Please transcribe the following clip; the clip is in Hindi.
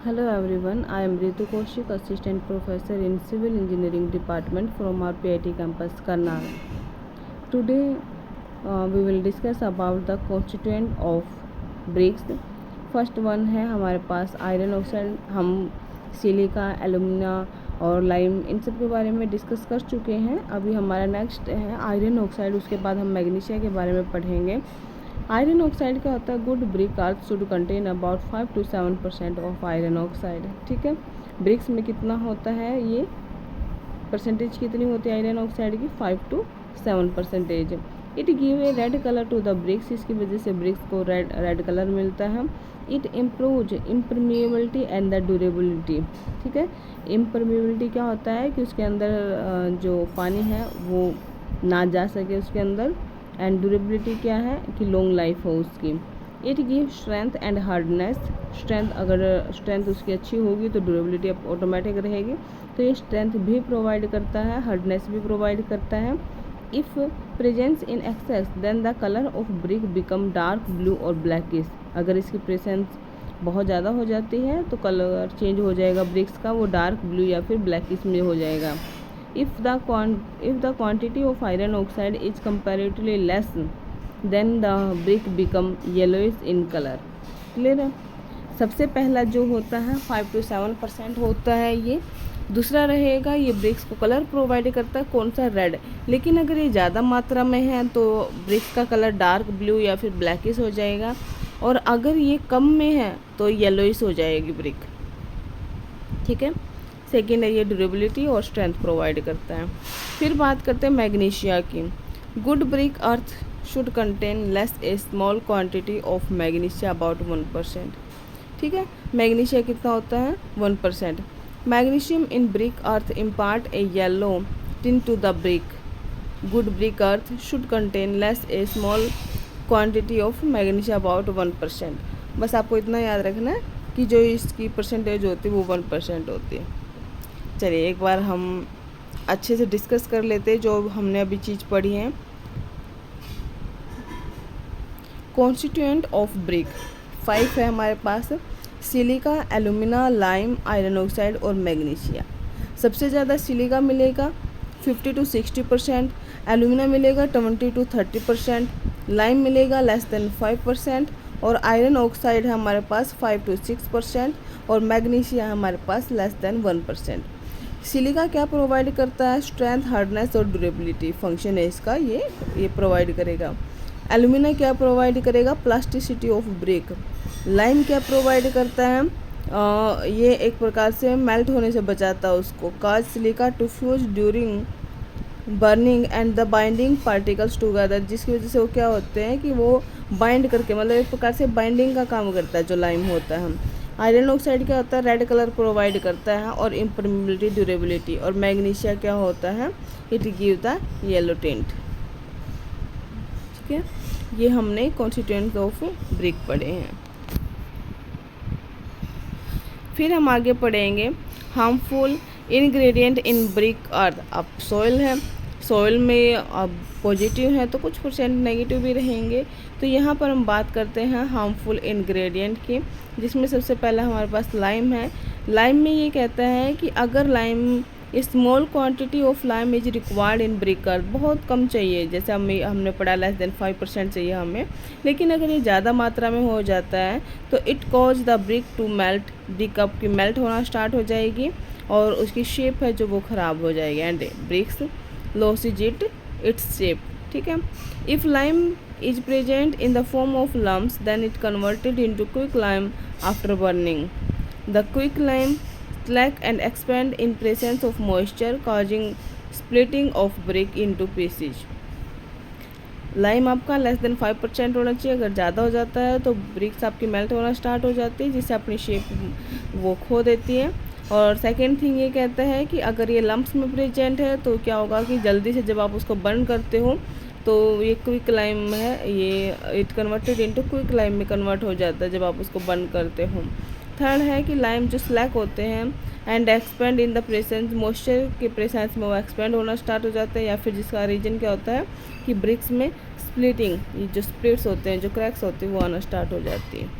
Hello everyone, I am Ritu Kaushik, Assistant Professor in Civil Engineering Department from RPIT campus, Karnal. Today we will discuss about the constituent of bricks. First one है हमारे पास आयरन ऑक्साइड। हम सिलिका, एलुमिना और लाइम इन सब के बारे में डिस्कस कर चुके हैं। अभी हमारा नेक्स्ट है आयरन ऑक्साइड, उसके बाद हम मैग्नीशिया के बारे में पढ़ेंगे। आयरन ऑक्साइड क्या होता है? Good brick earth should contain about 5 to 7% of iron oxide. ठीक है, ब्रिक्स में कितना होता है, ये परसेंटेज कितनी होती है आयरन ऑक्साइड की? 5 to 7%। It give a red colour to the bricks, इसकी वजह से ब्रिक्स को रेड कलर मिलता है। It improve impermeability and the durability. ठीक है, इम्परमेबिलिटी क्या होता है कि उसके अंदर जो पानी है वो ना जा सके उसके अंदर। एंड ड्यूरेबिलिटी क्या है कि लॉन्ग लाइफ हो उसकी। It give strength and hardness. Strength, अगर स्ट्रेंथ उसकी अच्छी होगी तो ड्यूरेबिलिटी ऑटोमेटिक रहेगी। तो ये स्ट्रेंथ भी प्रोवाइड करता है, हार्डनेस भी प्रोवाइड करता है। If presence in excess then the colour of brick become dark blue और ब्लैकिश। अगर इसकी प्रेजेंस बहुत ज़्यादा हो जाती है तो कलर चेंज हो जाएगा ब्रिक्स का, वो डार्क ब्लू या फिर ब्लैकिश में हो जाएगा। If the quantity of iron oxide is comparatively less, then the brick become yellowish in color. Clear है? सबसे पहला जो होता है 5 to 7% होता है ये। दूसरा रहेगा ये ब्रिक्स को कलर प्रोवाइड करता है, कौन सा? रेड। लेकिन अगर ये ज़्यादा मात्रा में है तो ब्रिक्स का कलर डार्क ब्लू या फिर ब्लैकिश हो जाएगा, और अगर ये कम में है तो येलोइश हो जाएगी ब्रिक। ठीक है, सेकेंड है ये ड्यूरेबिलिटी और स्ट्रेंथ प्रोवाइड करता है। फिर बात करते हैं मैग्नीशिया की। Good brick earth should contain less a small quantity of magnesia about 1%। ठीक है, मैग्नीशिया कितना होता है? 1%। Magnesium in brick earth impart a yellow tint to the brick. Good brick earth should contain less a small quantity of magnesia about 1%। बस आपको इतना याद रखना है कि जो इसकी परसेंटेज होती है वो 1% होती है। चलिए एक बार हम अच्छे से डिस्कस कर लेते हैं जो हमने अभी चीज़ पढ़ी है। कॉन्स्टिट्यूएंट ऑफ ब्रिक 5 है हमारे पास, silica, alumina, lime, iron oxide और मैग्नीशिया। सबसे ज़्यादा सिलिका मिलेगा 50 to 60%, एलुमिना मिलेगा 20 to 30%, लाइम मिलेगा लेस देन 5%, और आयरन ऑक्साइड है हमारे पास 5 to 6%, और मैग्नीशिया है हमारे पास लेस देन 1%। सिलिका क्या प्रोवाइड करता है? स्ट्रेंथ, हार्डनेस और ड्यूरेबिलिटी फंक्शन है इसका, ये प्रोवाइड करेगा। एलुमिना क्या प्रोवाइड करेगा? Plasticity of brick. लाइम क्या प्रोवाइड करता है? ये एक प्रकार से मेल्ट होने से बचाता है उसको। Cause silica to fuse during burning and the binding particles together, जिसकी वजह से वो क्या होते हैं कि वो बाइंड करके, मतलब एक प्रकार से बाइंडिंग का काम करता है जो लाइम होता है। आयरन ऑक्साइड क्या होता है? रेड कलर प्रोवाइड करता है और इम्परमेबिलिटी, ड्यूरेबिलिटी। और मैग्नीशिया क्या होता है? It give the yellow tint. ठीक है, ये हमने कॉन्स्टिट्यूएंट ऑफ ब्रिक पढ़े हैं। फिर हम आगे पढ़ेंगे हार्मफुल इंग्रेडिएंट इन ब्रिक अर्थ। अब सॉइल है, सॉइल में अब पॉजिटिव है तो कुछ परसेंट नेगेटिव भी रहेंगे। तो यहाँ पर हम बात करते हैं हार्मफुल इंग्रेडिएंट की, जिसमें सबसे पहला हमारे पास लाइम है। लाइम में ये कहता है कि अगर lime, small quantity of lime is required in brick earth, बहुत कम चाहिए, जैसे हमने पढ़ा लेस देन 5% चाहिए हमें। लेकिन अगर ये ज़्यादा मात्रा में हो जाता है तो it cause the brick to melt, brick आपकी मेल्ट होना स्टार्ट हो जाएगी और उसकी शेप है जो वो ख़राब हो जाएगी, and bricks loses its shape। ठीक है, if lime is present in the form of lumps then it converted into quick lime after burning। The quick lime slack and expand in presence of moisture causing splitting of brick into pieces। Lime आपका लेस देन 5% होना चाहिए। अगर ज़्यादा हो जाता है तो ब्रिक्स आपकी मेल्ट होना स्टार्ट हो जाती है, जिससे अपनी शेप वो खो देती है। और सेकेंड थिंग ये कहता है कि अगर ये लम्प्स में प्रेजेंट है तो क्या होगा कि जल्दी से जब आप उसको बर्न करते हो तो ये क्विक लाइम है, ये it converted into quick lime में कन्वर्ट हो जाता है जब आप उसको बर्न करते हो। थर्ड है कि लाइम जो स्लैक होते हैं and expand in the presence, moisture के प्रेजेंस में वो एक्सपेंड होना स्टार्ट हो जाता है, या फिर जिसका रीजन क्या होता है कि ब्रिक्स में स्प्लिटिंग, ये जो स्प्लिट्स होते हैं, जो क्रैक्स होते हैं वो आना स्टार्ट हो जाती है।